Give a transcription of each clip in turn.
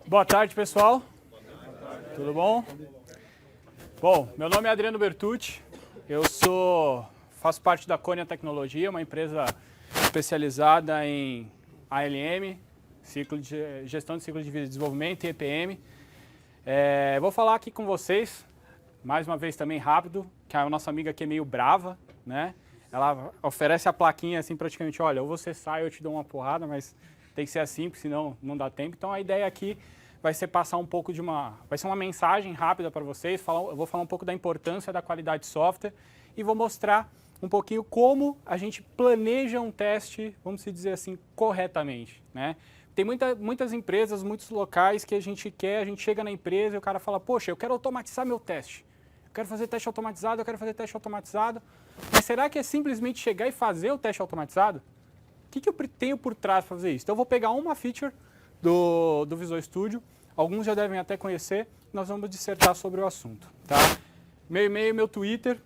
Boa tarde, pessoal. Tudo bom? Bom, meu nome é Adriano Bertucci. Eu faço parte da Cônia Tecnologia, uma empresa especializada em ALM, gestão de ciclo de vida de desenvolvimento e EPM. Vou falar aqui com vocês, mais uma vez também rápido, que a nossa amiga aqui é meio brava, né? Ela oferece a plaquinha assim praticamente, olha, ou você sai ou eu te dou uma porrada, mas tem que ser assim, porque senão não dá tempo. Então a ideia aqui vai ser passar um pouco vai ser uma mensagem rápida para vocês, eu vou falar um pouco da importância da qualidade de software e vou mostrar um pouquinho como a gente planeja um teste, vamos dizer assim, corretamente, né? Tem muitas empresas, muitos locais que a gente chega na empresa e o cara fala, poxa, eu quero automatizar meu teste. Eu quero fazer teste automatizado, eu quero fazer teste automatizado. Mas será que é simplesmente chegar e fazer o teste automatizado? O que eu tenho por trás para fazer isso? Então eu vou pegar uma feature do Visual Studio, alguns já devem até conhecer, nós vamos dissertar sobre o assunto, tá? Meu e-mail, meu Twitter,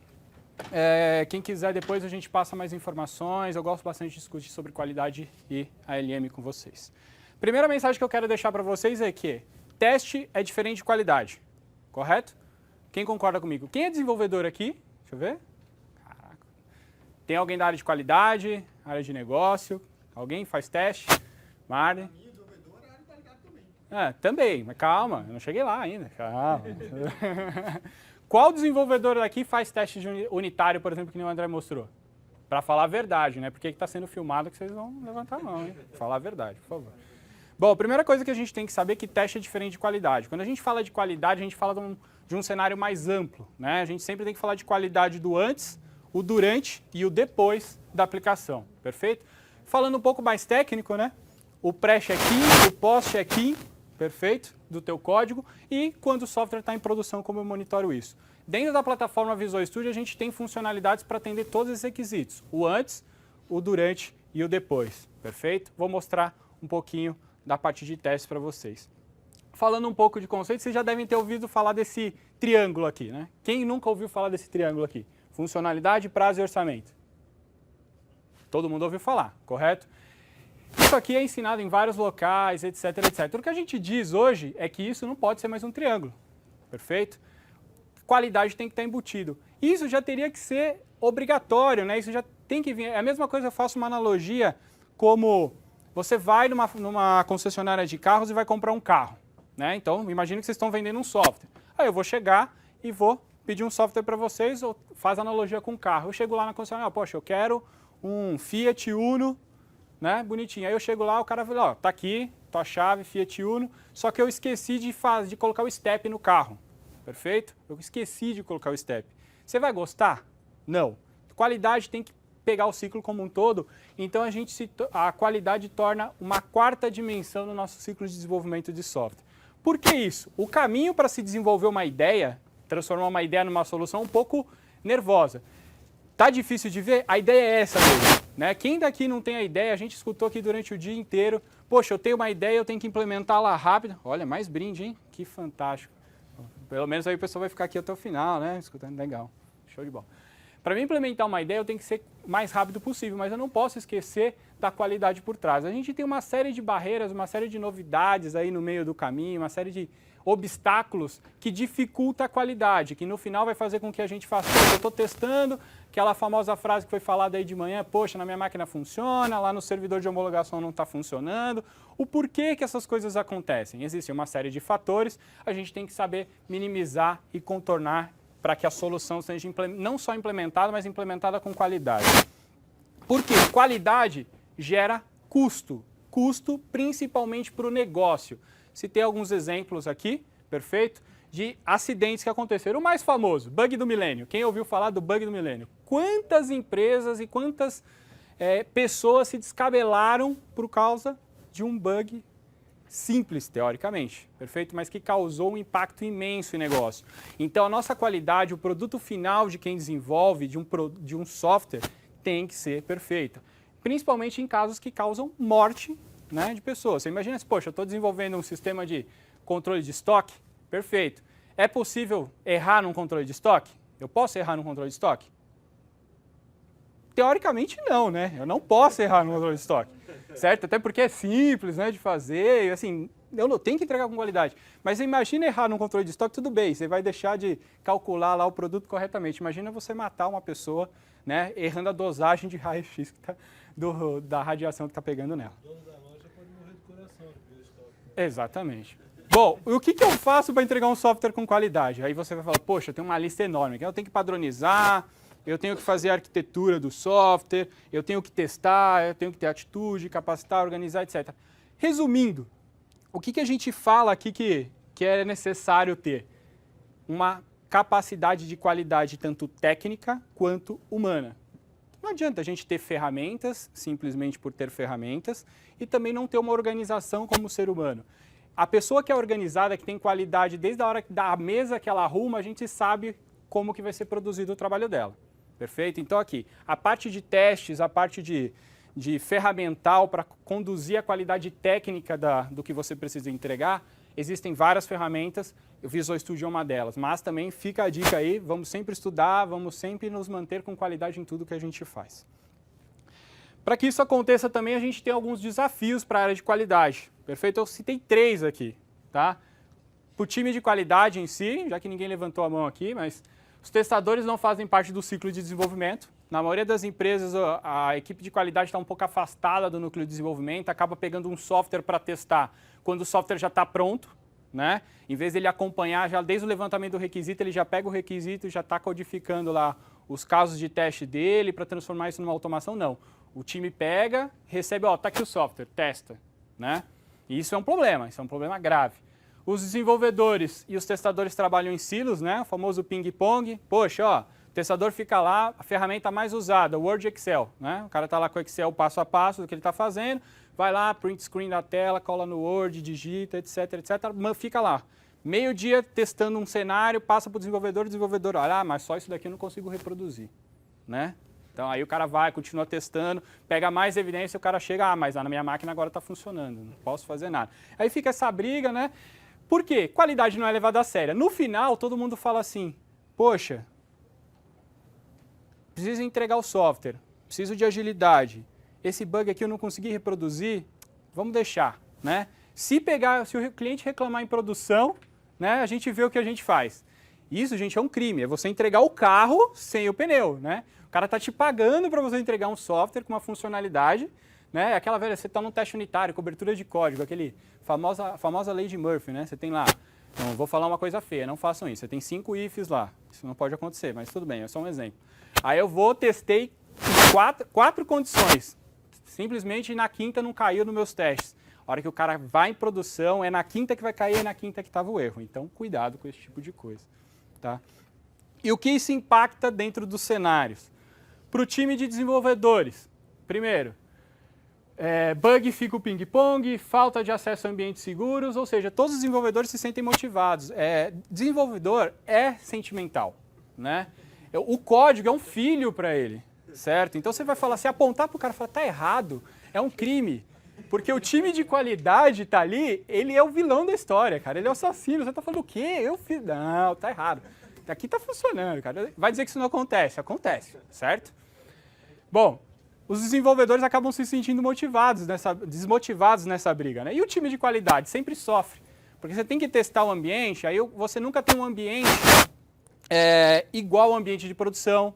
quem quiser depois a gente passa mais informações, eu gosto bastante de discutir sobre qualidade e ALM com vocês. Primeira mensagem que eu quero deixar para vocês é que teste é diferente de qualidade, correto? Quem concorda comigo? Quem é desenvolvedor aqui? Deixa eu ver. Caraca. Tem alguém da área de qualidade, área de negócio? Alguém faz teste? Marne? Também, mas calma, eu não cheguei lá ainda. Calma. Qual desenvolvedor daqui faz teste unitário, por exemplo, que nem o André mostrou? Para falar a verdade, né? Porque está sendo filmado que vocês vão levantar a mão, hein? Falar a verdade, por favor. Bom, a primeira coisa que a gente tem que saber é que teste é diferente de qualidade. Quando a gente fala de qualidade, a gente fala de um cenário mais amplo, né? A gente sempre tem que falar de qualidade do antes, o durante e o depois da aplicação, perfeito? Falando um pouco mais técnico, né? O pré-check-in, o pós-check-in, perfeito, do teu código, e quando o software está em produção, como eu monitoro isso. Dentro da plataforma Visual Studio, a gente tem funcionalidades para atender todos esses requisitos, o antes, o durante e o depois, perfeito? Vou mostrar um pouquinho da parte de testes para vocês. Falando um pouco de conceito, vocês já devem ter ouvido falar desse triângulo aqui, né? Quem nunca ouviu falar desse triângulo aqui? Funcionalidade, prazo e orçamento. Todo mundo ouviu falar, correto? Isso aqui é ensinado em vários locais, etc, etc. O que a gente diz hoje é que isso não pode ser mais um triângulo, perfeito? Qualidade tem que estar embutido. Isso já teria que ser obrigatório, né? Isso já tem que vir. É a mesma coisa, eu faço uma analogia como você vai numa concessionária de carros e vai comprar um carro, né? Então, imagine que vocês estão vendendo um software. Aí eu vou chegar e vou pedir um software para vocês, ou faz analogia com um carro. Eu chego lá na concessionária, poxa, eu quero um Fiat Uno, né, bonitinho. Aí eu chego lá, o cara fala, ó, tá aqui, tua chave, Fiat Uno, só que eu esqueci de colocar o step no carro, perfeito? Eu esqueci de colocar o step. Você vai gostar? Não. Qualidade tem que pegar o ciclo como um todo, então a qualidade torna uma quarta dimensão no nosso ciclo de desenvolvimento de software. Por que isso? O caminho para se desenvolver uma ideia, transformar uma ideia numa solução é um pouco nervosa. Tá difícil de ver? A ideia é essa mesmo, né? Quem daqui não tem a ideia, a gente escutou aqui durante o dia inteiro, poxa, eu tenho uma ideia, eu tenho que implementá-la rápido. Olha, mais brinde, hein? Que fantástico. Pelo menos aí o pessoal vai ficar aqui até o final, né? Escutando, legal. Show de bola. Para mim implementar uma ideia, eu tenho que ser o mais rápido possível, mas eu não posso esquecer da qualidade por trás. A gente tem uma série de barreiras, uma série de novidades aí no meio do caminho, uma série de obstáculos que dificulta a qualidade, que no final vai fazer com que a gente faça, eu estou testando, aquela famosa frase que foi falada aí de manhã, poxa, na minha máquina funciona, lá no servidor de homologação não está funcionando. O porquê que essas coisas acontecem? Existe uma série de fatores, a gente tem que saber minimizar e contornar para que a solução seja não só implementada, mas implementada com qualidade. Por quê? Qualidade gera custo. Custo principalmente para o negócio. Citei alguns exemplos aqui, perfeito? De acidentes que aconteceram. O mais famoso, bug do milênio. Quem ouviu falar do bug do milênio? Quantas empresas e quantas pessoas se descabelaram por causa de um bug simples, teoricamente, perfeito? Mas que causou um impacto imenso em negócio. Então, a nossa qualidade, o produto final de quem desenvolve, de um software, tem que ser perfeita. Principalmente em casos que causam morte, né, de pessoas. Você imagina, poxa, eu estou desenvolvendo um sistema de controle de estoque, perfeito. É possível errar num controle de estoque? Eu posso errar num controle de estoque? Teoricamente não, né? Eu não posso errar no controle de estoque, certo? Até porque é simples, né, de fazer, e assim, eu não tenho que entregar com qualidade. Mas imagina errar no controle de estoque, tudo bem, você vai deixar de calcular lá o produto corretamente. Imagina você matar uma pessoa, né, errando a dosagem de raio-x da radiação que está pegando nela. O dono da loja pode morrer de coração de ver o estoque. Exatamente. Bom, o que eu faço para entregar um software com qualidade? Aí você vai falar, poxa, tem uma lista enorme, eu tenho que padronizar, eu tenho que fazer a arquitetura do software, eu tenho que testar, eu tenho que ter atitude, capacitar, organizar, etc. Resumindo, o que a gente fala aqui que é necessário ter? Uma capacidade de qualidade tanto técnica quanto humana. Não adianta a gente ter ferramentas, simplesmente por ter ferramentas, e também não ter uma organização como ser humano. A pessoa que é organizada, que tem qualidade desde a hora da mesa que ela arruma, a gente sabe como que vai ser produzido o trabalho dela. Perfeito? Então aqui, a parte de testes, a parte de ferramental para conduzir a qualidade técnica do que você precisa entregar, existem várias ferramentas, o Visual Studio é uma delas, mas também fica a dica aí, vamos sempre estudar, vamos sempre nos manter com qualidade em tudo que a gente faz. Para que isso aconteça também, a gente tem alguns desafios para a área de qualidade, perfeito? Eu citei 3 aqui, tá? Para o time de qualidade em si, já que ninguém levantou a mão aqui, mas os testadores não fazem parte do ciclo de desenvolvimento. Na maioria das empresas, a equipe de qualidade está um pouco afastada do núcleo de desenvolvimento, acaba pegando um software para testar quando o software já está pronto, né? Em vez de ele acompanhar, já desde o levantamento do requisito, ele já pega o requisito e já está codificando lá os casos de teste dele para transformar isso numa automação, não. O time pega, recebe, ó, tá aqui o software, testa, né? E isso é um problema grave. Os desenvolvedores e os testadores trabalham em silos, né? O famoso ping-pong. Poxa, ó, o testador fica lá, a ferramenta mais usada, Word e Excel, né? O cara está lá com o Excel passo a passo do que ele está fazendo, vai lá, print screen da tela, cola no Word, digita, etc, etc, fica lá. Meio dia testando um cenário, passa para o desenvolvedor olha, mas só isso daqui eu não consigo reproduzir, né? Então aí o cara vai, continua testando, pega mais evidência, o cara chega, mas na minha máquina agora está funcionando, não posso fazer nada. Aí fica essa briga, né? Por quê? Qualidade não é levada a sério. No final, todo mundo fala assim, poxa, preciso entregar o software, preciso de agilidade, esse bug aqui eu não consegui reproduzir, vamos deixar, né? Se o cliente reclamar em produção, né, a gente vê o que a gente faz. Isso, gente, é um crime, é você entregar o carro sem o pneu, né? O cara está te pagando para você entregar um software com uma funcionalidade, né? Aquela velha, você está num teste unitário, cobertura de código, aquele famosa lei de Murphy, né? Você tem lá, não vou falar uma coisa feia, não façam isso. Você tem 5 ifs lá, isso não pode acontecer, mas tudo bem, é só um exemplo. Aí eu testei 4 condições, simplesmente na quinta não caiu nos meus testes. A hora que o cara vai em produção, é na quinta que vai cair, é na quinta que estava o erro. Então, cuidado com esse tipo de coisa, tá? E o que isso impacta dentro dos cenários? Para o time de desenvolvedores, primeiro, bug fica o ping-pong, falta de acesso a ambientes seguros, ou seja, todos os desenvolvedores se sentem motivados. Desenvolvedor é sentimental, né? O código é um filho para ele, certo? Então você vai falar, se apontar para o cara e falar, tá errado, é um crime. Porque o time de qualidade tá ali, ele é o vilão da história, cara. Ele é o assassino. Você tá falando o quê? Eu fiz. Não, tá errado. Aqui tá funcionando, cara. Vai dizer que isso não acontece. Acontece, certo? Bom, os desenvolvedores acabam se sentindo desmotivados nessa briga, né? E o time de qualidade sempre sofre. Porque você tem que testar o ambiente, aí você nunca tem um ambiente igual ao ambiente de produção.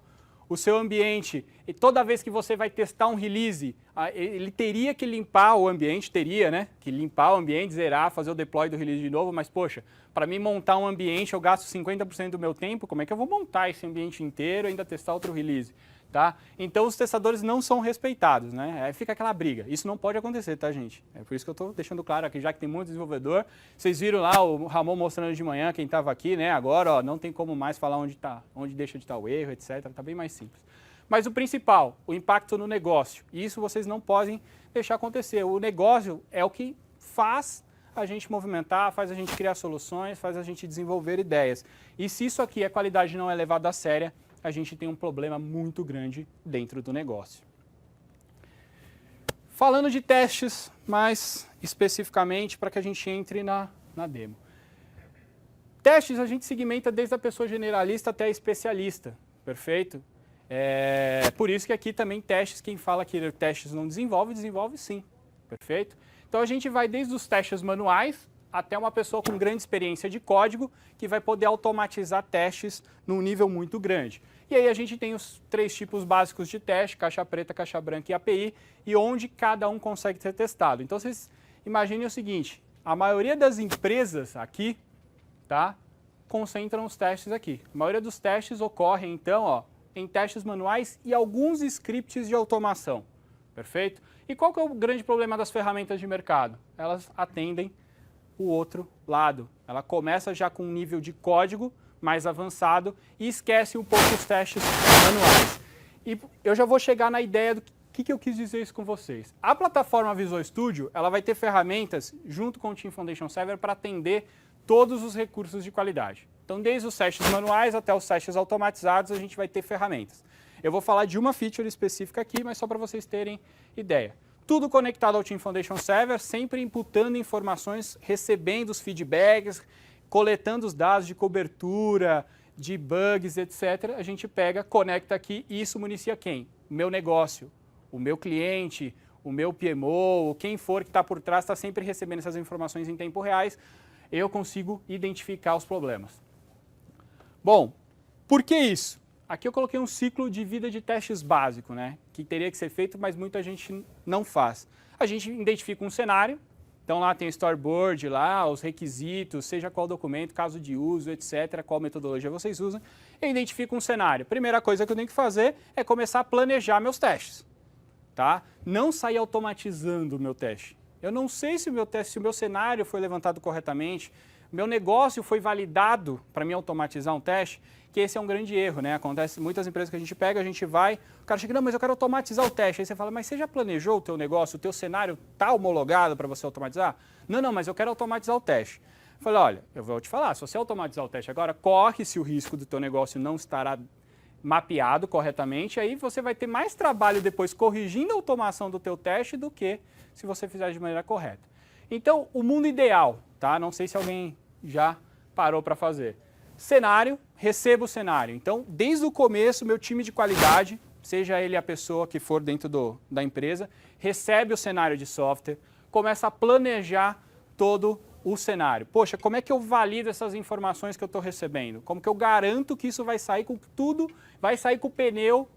O seu ambiente, e toda vez que você vai testar um release, ele teria que limpar o ambiente, né? Que limpar o ambiente, zerar, fazer o deploy do release de novo, mas poxa, para mim montar um ambiente eu gasto 50% do meu tempo, como é que eu vou montar esse ambiente inteiro e ainda testar outro release? Tá? Então os testadores não são respeitados, né? Aí fica aquela briga. Isso não pode acontecer, tá, gente? É por isso que eu estou deixando claro aqui, já que tem muito desenvolvedor. Vocês viram lá o Ramon mostrando de manhã, quem estava aqui, né? Agora, ó, não tem como mais falar onde deixa de estar o erro, etc. Tá bem mais simples. Mas o principal, o impacto no negócio. Isso vocês não podem deixar acontecer. O negócio é o que faz a gente movimentar, faz a gente criar soluções, faz a gente desenvolver ideias. E se isso aqui, a qualidade não é levada a sério, a gente tem um problema muito grande dentro do negócio. Falando de testes, mais especificamente para que a gente entre na demo. Testes a gente segmenta desde a pessoa generalista até a especialista, perfeito? Por isso que aqui também testes, quem fala que testes não desenvolve, desenvolve sim. perfeito? Então a gente vai desde os testes manuais até uma pessoa com grande experiência de código que vai poder automatizar testes num nível muito grande. E aí a gente tem os 3 tipos básicos de teste, caixa preta, caixa branca e API, e onde cada um consegue ser testado. Então vocês imaginem o seguinte, a maioria das empresas aqui, tá, concentram os testes aqui. A maioria dos testes ocorrem, então, ó, em testes manuais e alguns scripts de automação, perfeito? E qual que é o grande problema das ferramentas de mercado? Elas atendem o outro lado. Ela começa já com um nível de código mais avançado e esquece um pouco os testes manuais. E eu já vou chegar na ideia do que eu quis dizer isso com vocês. A plataforma Visual Studio, ela vai ter ferramentas junto com o Team Foundation Server para atender todos os recursos de qualidade. Então, desde os testes manuais até os testes automatizados, a gente vai ter ferramentas. Eu vou falar de uma feature específica aqui, mas só para vocês terem ideia. Tudo conectado ao Team Foundation Server, sempre imputando informações, recebendo os feedbacks, coletando os dados de cobertura, de bugs, etc. A gente pega, conecta aqui e isso municia quem? O meu negócio, o meu cliente, o meu PMO, quem for que está por trás, está sempre recebendo essas informações em tempo real. Eu consigo identificar os problemas. Bom, por que isso? Aqui eu coloquei um ciclo de vida de testes básico, né? Que teria que ser feito, mas muita gente não faz. A gente identifica um cenário, então lá tem o storyboard, lá, os requisitos, seja qual documento, caso de uso, etc., qual metodologia vocês usam. Eu identifico um cenário. Primeira coisa que eu tenho que fazer é começar a planejar meus testes, tá? Não sair automatizando o meu teste. Eu não sei se o meu teste, se o meu cenário foi levantado corretamente, meu negócio foi validado para mim automatizar um teste, que esse é um grande erro, né? Acontece em muitas empresas que a gente pega, a gente vai, o cara chega, não, mas eu quero automatizar o teste. Aí você fala, mas você já planejou o teu negócio, o teu cenário está homologado para você automatizar? Não, mas eu quero automatizar o teste. Eu falei, olha, eu vou te falar, se você automatizar o teste agora, corre-se o risco do teu negócio não estará mapeado corretamente, aí você vai ter mais trabalho depois corrigindo a automação do teu teste do que se você fizer de maneira correta. Então, o mundo ideal, tá? Não sei se alguém já parou para fazer. Cenário, recebo o cenário. Então, desde o começo, meu time de qualidade, seja ele a pessoa que for dentro da empresa, recebe o cenário de software, começa a planejar todo o cenário. Poxa, como é que eu valido essas informações que eu estou recebendo? Como que eu garanto que isso vai sair com tudo, vai sair com o pneu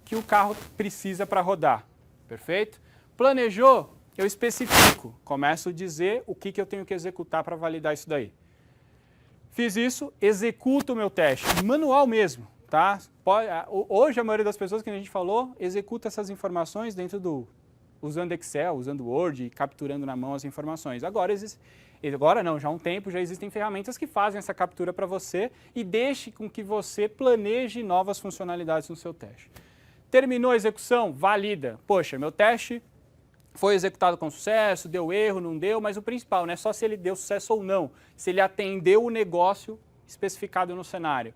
que o carro precisa para rodar? Perfeito? Planejou? Eu especifico, começo a dizer o que eu tenho que executar para validar isso daí. Fiz isso, executo o meu teste, manual mesmo, tá? Hoje a maioria das pessoas que a gente falou, executa essas informações dentro usando Excel, usando Word, capturando na mão as informações. Agora não, já há um tempo já existem ferramentas que fazem essa captura para você e deixe com que você planeje novas funcionalidades no seu teste. Terminou a execução? Valida. Poxa, meu teste foi executado com sucesso, deu erro, não deu, mas o principal não é só se ele deu sucesso ou não, se ele atendeu o negócio especificado no cenário.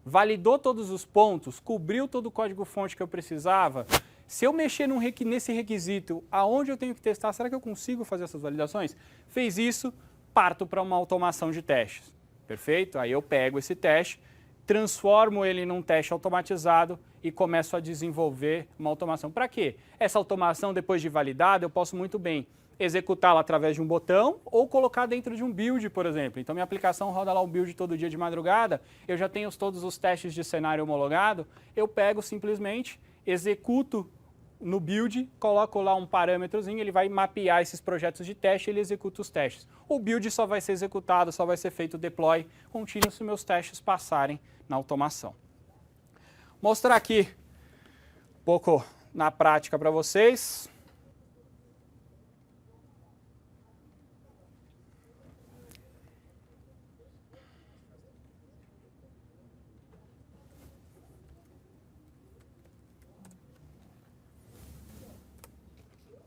Validou todos os pontos, cobriu todo o código-fonte que eu precisava. Se eu mexer nesse requisito, aonde eu tenho que testar, será que eu consigo fazer essas validações? Fez isso, parto para uma automação de testes. Perfeito? Aí eu pego esse teste, transformo ele num teste automatizado e começo a desenvolver uma automação. Para quê? Essa automação, depois de validada, eu posso muito bem executá-la através de um botão ou colocar dentro de um build, por exemplo. Então, minha aplicação roda lá um build todo dia de madrugada, eu já tenho todos os testes de cenário homologado, eu pego simplesmente, executo no build, coloco lá um parâmetrozinho, ele vai mapear esses projetos de teste e ele executa os testes. O build só vai ser executado, só vai ser feito o deploy contínuo se meus testes passarem na automação. Mostrar aqui um pouco na prática para vocês.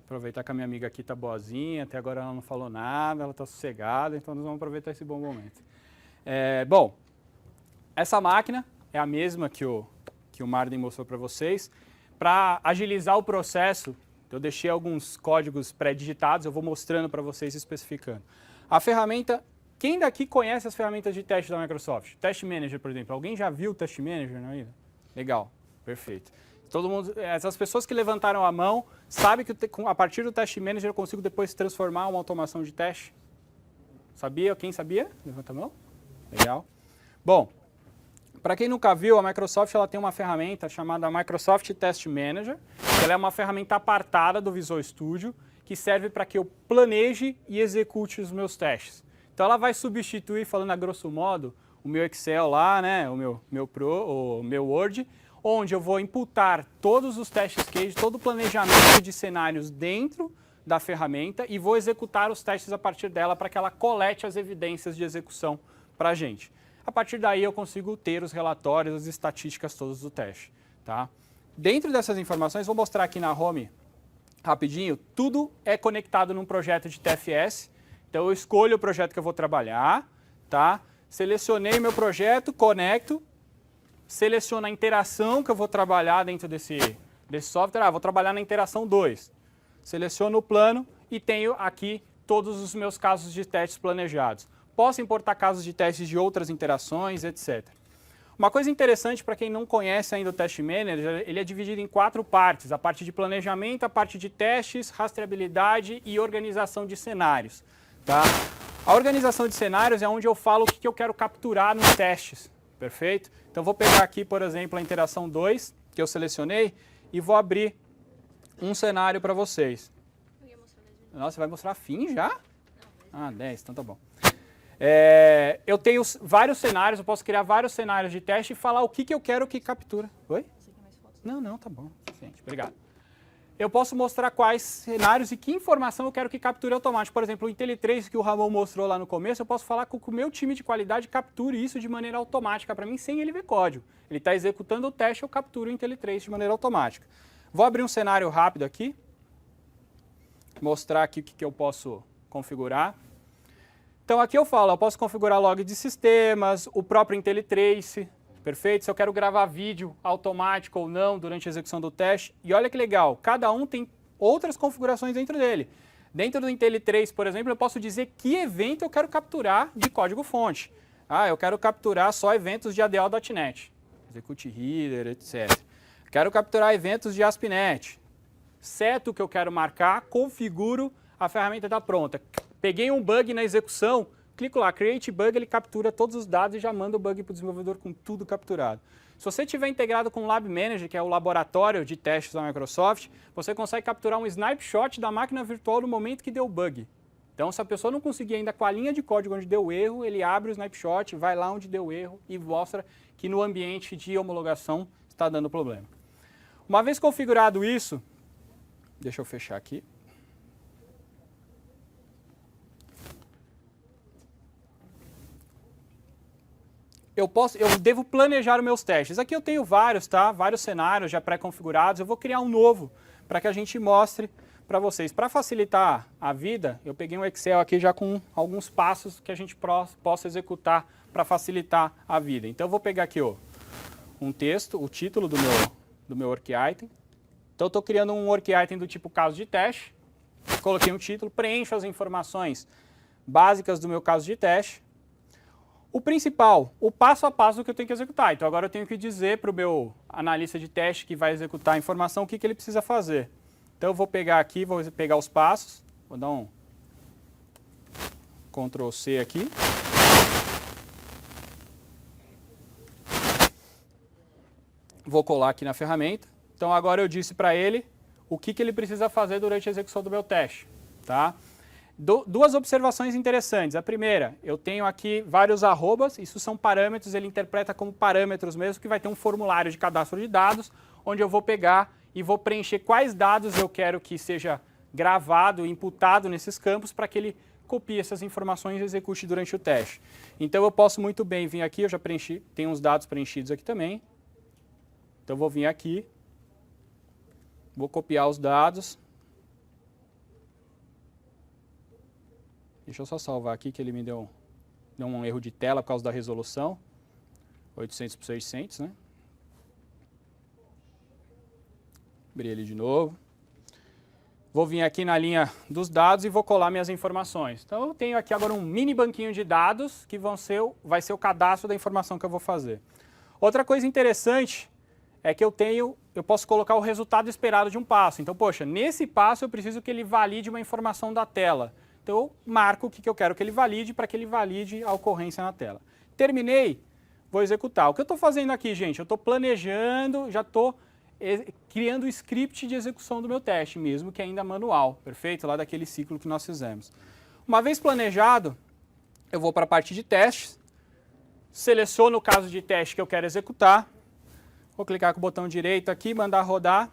Aproveitar que a minha amiga aqui está boazinha, até agora ela não falou nada, ela está sossegada, então nós vamos aproveitar esse bom momento. Bom, essa máquina é a mesma que o Marden mostrou para vocês. Para agilizar o processo, eu deixei alguns códigos pré-digitados, eu vou mostrando para vocês especificando. A ferramenta, quem daqui conhece as ferramentas de teste da Microsoft? Test Manager, por exemplo. Alguém já viu o Test Manager na vida? Legal, perfeito. Todo mundo, essas pessoas que levantaram a mão, sabem que a partir do Test Manager eu consigo depois transformar uma automação de teste? Sabia? Quem sabia? Levanta a mão. Legal. Bom, para quem nunca viu, a Microsoft ela tem uma ferramenta chamada Microsoft Test Manager. Ela é uma ferramenta apartada do Visual Studio que serve para que eu planeje e execute os meus testes. Então ela vai substituir, falando a grosso modo, o meu Excel lá, né, o meu Word, onde eu vou imputar todos os testes case, todo o planejamento de cenários dentro da ferramenta e vou executar os testes a partir dela para que ela colete as evidências de execução para a gente. A partir daí eu consigo ter os relatórios, as estatísticas todas do teste. Tá? Dentro dessas informações, vou mostrar aqui na home rapidinho, tudo é conectado num projeto de TFS. Então eu escolho o projeto que eu vou trabalhar, tá? Selecionei meu projeto, conecto, seleciono a interação que eu vou trabalhar dentro desse software. Vou trabalhar na interação 2. Seleciono o plano e tenho aqui todos os meus casos de testes planejados. Posso importar casos de testes de outras interações, etc. Uma coisa interessante para quem não conhece ainda o Test Manager, ele é dividido em 4 partes. A parte de planejamento, a parte de testes, rastreabilidade e organização de cenários. Tá? A organização de cenários é onde eu falo o que eu quero capturar nos testes. Perfeito? Então vou pegar aqui, por exemplo, a interação 2, que eu selecionei, e vou abrir um cenário para vocês. Nossa, você vai mostrar fim já? Ah, 10, então tá bom. Eu tenho vários cenários, eu posso criar vários cenários de teste e falar o que eu quero que captura. Oi? Não, tá bom. Gente, obrigado. Eu posso mostrar quais cenários e que informação eu quero que capture automático. Por exemplo, o IntelliTrace que o Ramon mostrou lá no começo, eu posso falar que o meu time de qualidade capture isso de maneira automática para mim, sem ele ver código. Ele está executando o teste, eu capturo o IntelliTrace de maneira automática. Vou abrir um cenário rápido aqui, mostrar aqui o que eu posso configurar. Então aqui eu falo, eu posso configurar log de sistemas, o próprio IntelliTrace, perfeito? Se eu quero gravar vídeo automático ou não durante a execução do teste. E olha que legal, cada um tem outras configurações dentro dele. Dentro do IntelliTrace, por exemplo, eu posso dizer que evento eu quero capturar de código-fonte. Eu quero capturar só eventos de ADO.NET, Execute Reader, etc. Quero capturar eventos de ASP.NET. Seto que eu quero marcar, configuro, a ferramenta está pronta. Peguei um bug na execução, clico lá, Create Bug, ele captura todos os dados e já manda o bug para o desenvolvedor com tudo capturado. Se você tiver integrado com o Lab Manager, que é o laboratório de testes da Microsoft, você consegue capturar um snapshot da máquina virtual no momento que deu o bug. Então, se a pessoa não conseguir ainda com a linha de código onde deu o erro, ele abre o snapshot, vai lá onde deu o erro e mostra que no ambiente de homologação está dando problema. Uma vez configurado isso, deixa eu fechar aqui. Eu devo planejar os meus testes. Aqui eu tenho vários, tá? Vários cenários já pré-configurados. Eu vou criar um novo para que a gente mostre para vocês. Para facilitar a vida, eu peguei um Excel aqui já com alguns passos que a gente possa executar para facilitar a vida. Então eu vou pegar aqui um texto, o título do meu work item. Então eu estou criando um work item do tipo caso de teste. Coloquei um título, preencho as informações básicas do meu caso de teste. O principal, o passo a passo que eu tenho que executar. Então agora eu tenho que dizer para o meu analista de teste que vai executar a informação o que ele precisa fazer. Então eu vou pegar aqui, vou pegar os passos, vou dar um Ctrl C aqui. Vou colar aqui na ferramenta. Então agora eu disse para ele o que ele precisa fazer durante a execução do meu teste. Tá? Duas observações interessantes. A primeira, eu tenho aqui vários arrobas, isso são parâmetros, ele interpreta como parâmetros mesmo, que vai ter um formulário de cadastro de dados, onde eu vou pegar e vou preencher quais dados eu quero que seja gravado, imputado nesses campos, para que ele copie essas informações e execute durante o teste. Então eu posso muito bem vir aqui, eu já preenchi, tem uns dados preenchidos aqui também. Então eu vou vir aqui, vou copiar os dados. Deixa eu só salvar aqui que ele me deu um erro de tela por causa da resolução. 800 por 600, né? Abri ele de novo. Vou vir aqui na linha dos dados e vou colar minhas informações. Então eu tenho aqui agora um mini banquinho de dados que vai ser o cadastro da informação que eu vou fazer. Outra coisa interessante é que eu tenho eu posso colocar o resultado esperado de um passo. Então, poxa, nesse passo eu preciso que ele valide uma informação da tela. Então, eu marco o que eu quero que ele valide para que ele valide a ocorrência na tela. Terminei, vou executar. O que eu estou fazendo aqui, gente? Eu estou planejando, já estou criando o script de execução do meu teste, mesmo que ainda manual, perfeito? Lá daquele ciclo que nós fizemos. Uma vez planejado, eu vou para a parte de testes, seleciono o caso de teste que eu quero executar, vou clicar com o botão direito aqui, mandar rodar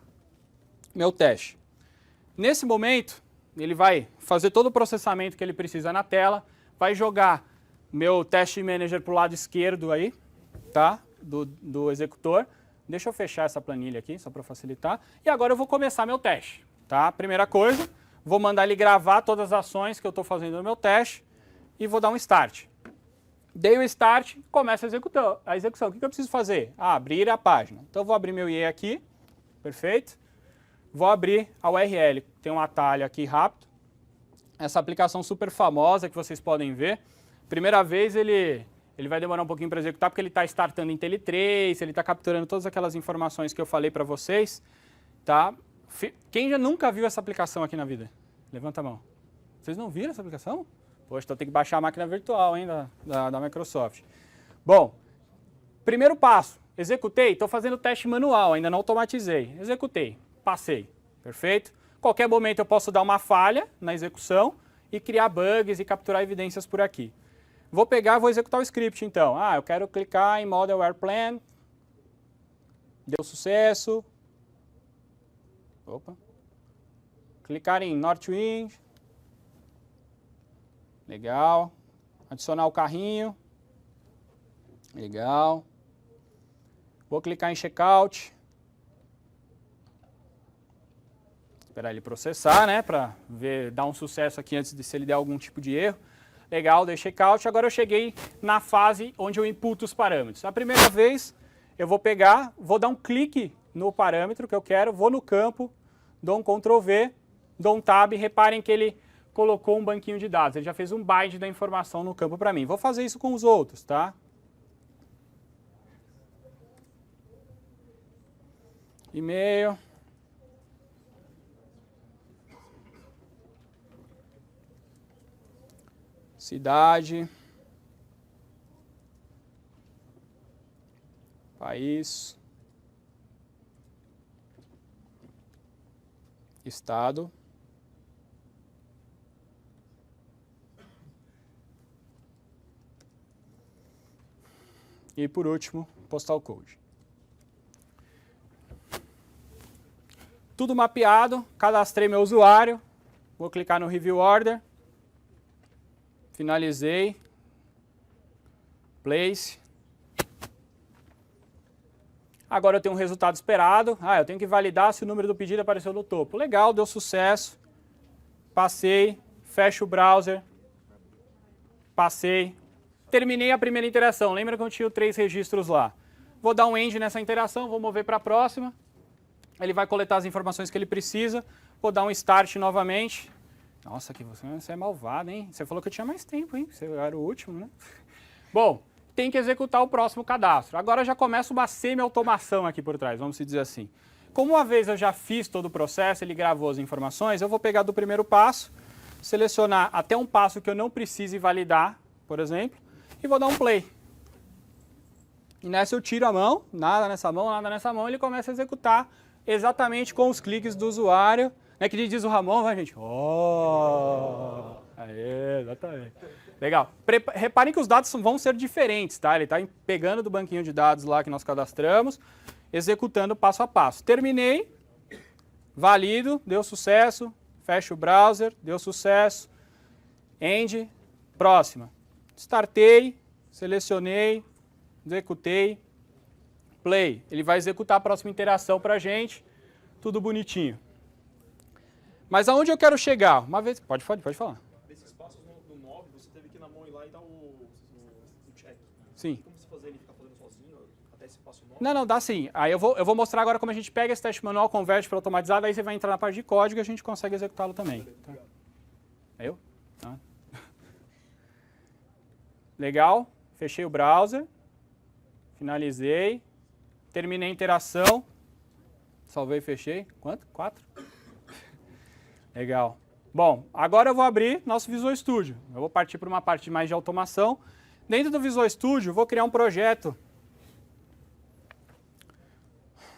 meu teste. Nesse momento, ele vai fazer todo o processamento que ele precisa na tela, vai jogar meu teste manager para o lado esquerdo aí, tá? Do executor. Deixa eu fechar essa planilha aqui, só para facilitar. E agora eu vou começar meu teste, tá? Primeira coisa, vou mandar ele gravar todas as ações que eu estou fazendo no meu teste e vou dar um start. Dei o start, começa a execução. O que eu preciso fazer? Abrir a página. Então eu vou abrir meu IE aqui, perfeito. Vou abrir a URL, tem um atalho aqui rápido. Essa aplicação super famosa que vocês podem ver. Primeira vez ele vai demorar um pouquinho para executar porque ele está startando em Tele3, ele está capturando todas aquelas informações que eu falei para vocês. Tá? Quem já nunca viu essa aplicação aqui na vida? Levanta a mão. Vocês não viram essa aplicação? Poxa, então tem que baixar a máquina virtual hein, da Microsoft. Bom, primeiro passo, executei, estou fazendo teste manual, ainda não automatizei. Executei, passei, perfeito? Qualquer momento eu posso dar uma falha na execução e criar bugs e capturar evidências por aqui. Vou pegar e vou executar o script então. Eu quero clicar em Model Airplane, deu sucesso. Opa. Clicar em Northwind. Legal. Adicionar o carrinho. Legal. Vou clicar em Checkout. Esperar ele processar, né? Para ver, dar um sucesso aqui antes de se ele der algum tipo de erro. Legal, dei Checkout. Agora eu cheguei na fase onde eu imputo os parâmetros. A primeira vez eu vou pegar, vou dar um clique no parâmetro que eu quero, vou no campo, dou um Ctrl V, dou um Tab. Reparem que ele colocou um banquinho de dados. Ele já fez um byte da informação no campo para mim. Vou fazer isso com os outros, tá? E-mail. Cidade. País. Estado. E por último, postal code. Tudo mapeado, cadastrei meu usuário, vou clicar no Review Order, finalizei, Place. Agora eu tenho um resultado esperado, eu tenho que validar se o número do pedido apareceu no topo. Legal, deu sucesso, passei, fecho o browser, passei. Terminei a primeira interação, lembra que eu tinha 3 registros lá. Vou dar um end nessa interação, vou mover para a próxima. Ele vai coletar as informações que ele precisa. Vou dar um start novamente. Nossa, que você é malvado, hein? Você falou que eu tinha mais tempo, hein? Você era o último, né? Bom, tem que executar o próximo cadastro. Agora já começa uma semi-automação aqui por trás, vamos dizer assim. Como uma vez eu já fiz todo o processo, ele gravou as informações, eu vou pegar do primeiro passo, selecionar até um passo que eu não precise validar, por exemplo, e vou dar um play. E nessa eu tiro a mão, nada nessa mão, ele começa a executar exatamente com os cliques do usuário. Né, que diz o Ramon, vai gente. Aê, exatamente. Legal. Reparem que os dados vão ser diferentes, tá? Ele está pegando do banquinho de dados lá que nós cadastramos, executando passo a passo. Terminei, valido, deu sucesso, fecho o browser, deu sucesso, end, próxima. Startei, selecionei, executei, play. Ele vai executar a próxima interação para a gente, tudo bonitinho. Mas aonde eu quero chegar? Uma vez... Pode falar. Nesses passos no 9, você teve que ir na mão e lá e dar o check. Sim. Como você fazer ele ficar fazendo sozinho até esse passo 9? Não, dá sim. Aí eu vou mostrar agora como a gente pega esse teste manual, converte para automatizado, aí você vai entrar na parte de código e a gente consegue executá-lo também. Tá? Eu? Ah. Legal. Fechei o browser. Finalizei. Terminei a interação. Salvei e fechei. Quanto? 4? Legal. Bom, agora eu vou abrir nosso Visual Studio. Eu vou partir para uma parte mais de automação. Dentro do Visual Studio, eu vou criar um projeto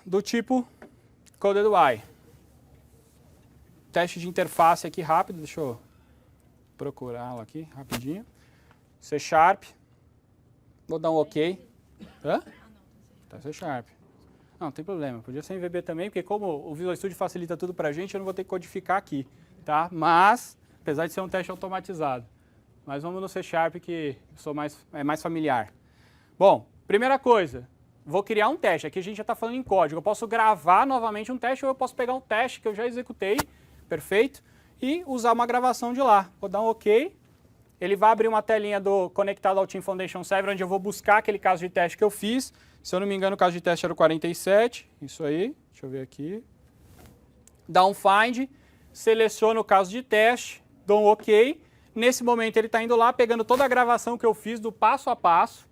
do tipo Coded UI. Teste de interface aqui rápido, deixa eu procurá-lo aqui rapidinho. C#. Vou dar um OK. Hã? Tá C#. Não tem problema, podia ser em VB também, porque como o Visual Studio facilita tudo pra gente, eu não vou ter que codificar aqui, tá? Mas, apesar de ser um teste automatizado. Mas vamos no C# que é mais familiar. Bom, primeira coisa, vou criar um teste. Aqui a gente já está falando em código. Eu posso gravar novamente um teste ou eu posso pegar um teste que eu já executei, perfeito, e usar uma gravação de lá. Vou dar um OK. Ele vai abrir uma telinha conectado ao Team Foundation Server, onde eu vou buscar aquele caso de teste que eu fiz. Se eu não me engano, o caso de teste era o 47. Isso aí. Deixa eu ver aqui. Dá um find, seleciono o caso de teste, dou um OK. Nesse momento ele está indo lá, pegando toda a gravação que eu fiz do passo a passo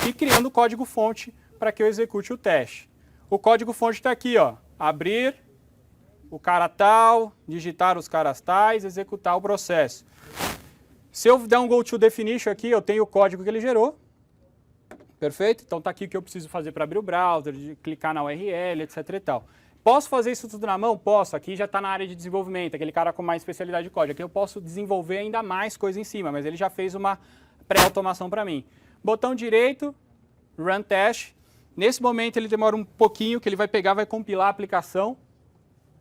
e criando o código-fonte para que eu execute o teste. O código-fonte está aqui, ó. Abrir o cara tal, digitar os caras tais, executar o processo. Se eu der um go to definition aqui, eu tenho o código que ele gerou. Perfeito? Então está aqui o que eu preciso fazer para abrir o browser, de clicar na URL, etc e tal. Posso fazer isso tudo na mão? Posso. Aqui já está na área de desenvolvimento, aquele cara com mais especialidade de código. Aqui eu posso desenvolver ainda mais coisa em cima, mas ele já fez uma pré-automação para mim. Botão direito, Run Test. Nesse momento ele demora um pouquinho, que ele vai pegar, vai compilar a aplicação,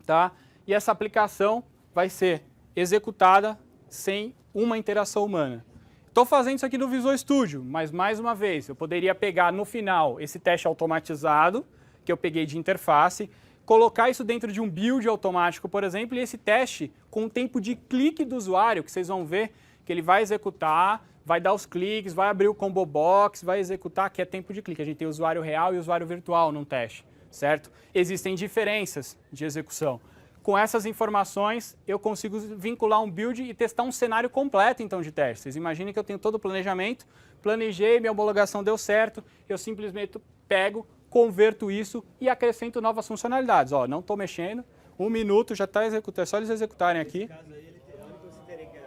tá? E essa aplicação vai ser executada sem uma interação humana. Estou fazendo isso aqui no Visual Studio, mas mais uma vez, eu poderia pegar no final esse teste automatizado, que eu peguei de interface, colocar isso dentro de um build automático, por exemplo, e esse teste com o tempo de clique do usuário, que vocês vão ver que ele vai executar, vai dar os cliques, vai abrir o combo box, vai executar, que é tempo de clique. A gente tem usuário real e usuário virtual num teste, certo? Existem diferenças de execução. Com essas informações, eu consigo vincular um build e testar um cenário completo, então, de teste. Vocês imaginem que eu tenho todo o planejamento, planejei, minha homologação deu certo, eu simplesmente pego, converto isso e acrescento novas funcionalidades. Ó, não estou mexendo, 1 minuto já está executando, é só eles executarem aqui. Nesse caso aí, a única coisa que você teria que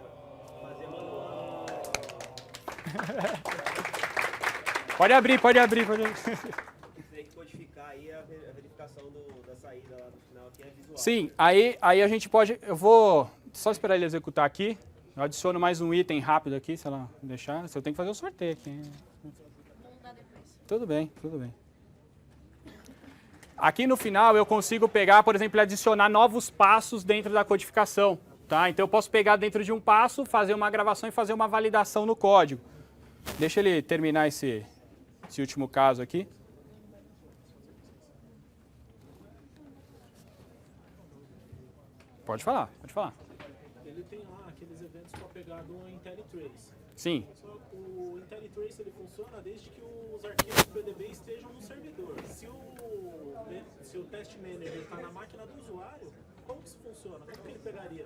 fazer manual. Pode abrir, pode abrir, pode abrir. Você tem que codificar aí a verificação da saída lá do final, aqui é visual. Sim, aí a gente pode, eu vou só esperar ele executar aqui, eu adiciono mais um item rápido aqui, se ela deixar, eu tenho que fazer o sorteio aqui. Tudo bem, tudo bem. Aqui no final eu consigo pegar, por exemplo, adicionar novos passos dentro da codificação, tá? Então eu posso pegar dentro de um passo, fazer uma gravação e fazer uma validação no código. Deixa ele terminar esse último caso aqui. Pode falar, pode falar. Ele tem lá aqueles eventos para pegar do IntelliTrace. Sim. Só que o IntelliTrace ele funciona desde que os arquivos PDB estejam no servidor. Se o Test Manager está na máquina do usuário, como que isso funciona? Como que ele pegaria?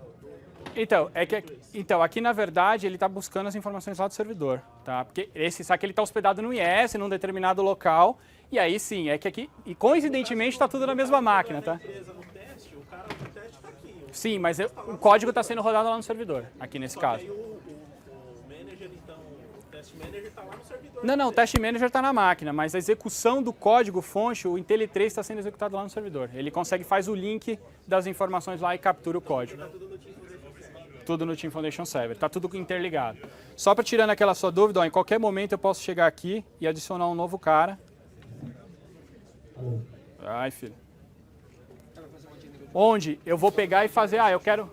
Então, aqui na verdade ele está buscando as informações lá do servidor, tá? Porque só que ele está hospedado no IS, num determinado local, e aí sim, é que aqui, e coincidentemente está tudo na mesma máquina, tá? O cara do teste está aqui. Sim, mas o código está sendo rodado lá no servidor, aqui nesse caso. Aí o manager, então, o Test Manager está lá no servidor. Não, o Test Manager está na máquina, mas a execução do código-fonte, o IntelliTrace está sendo executado lá no servidor. Ele faz o link das informações lá e captura o código. Tudo no Team Foundation Server, está tudo interligado. Só para tirando aquela sua dúvida, ó, em qualquer momento eu posso chegar aqui e adicionar um novo cara. Ai, filho. Onde eu vou pegar e fazer, eu quero...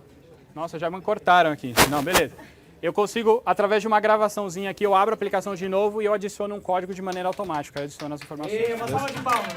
Nossa, já me cortaram aqui. Não, beleza. Eu consigo, através de uma gravaçãozinha aqui, eu abro a aplicação de novo e eu adiciono um código de maneira automática. Eu adiciono as informações. Uma salva de palmas.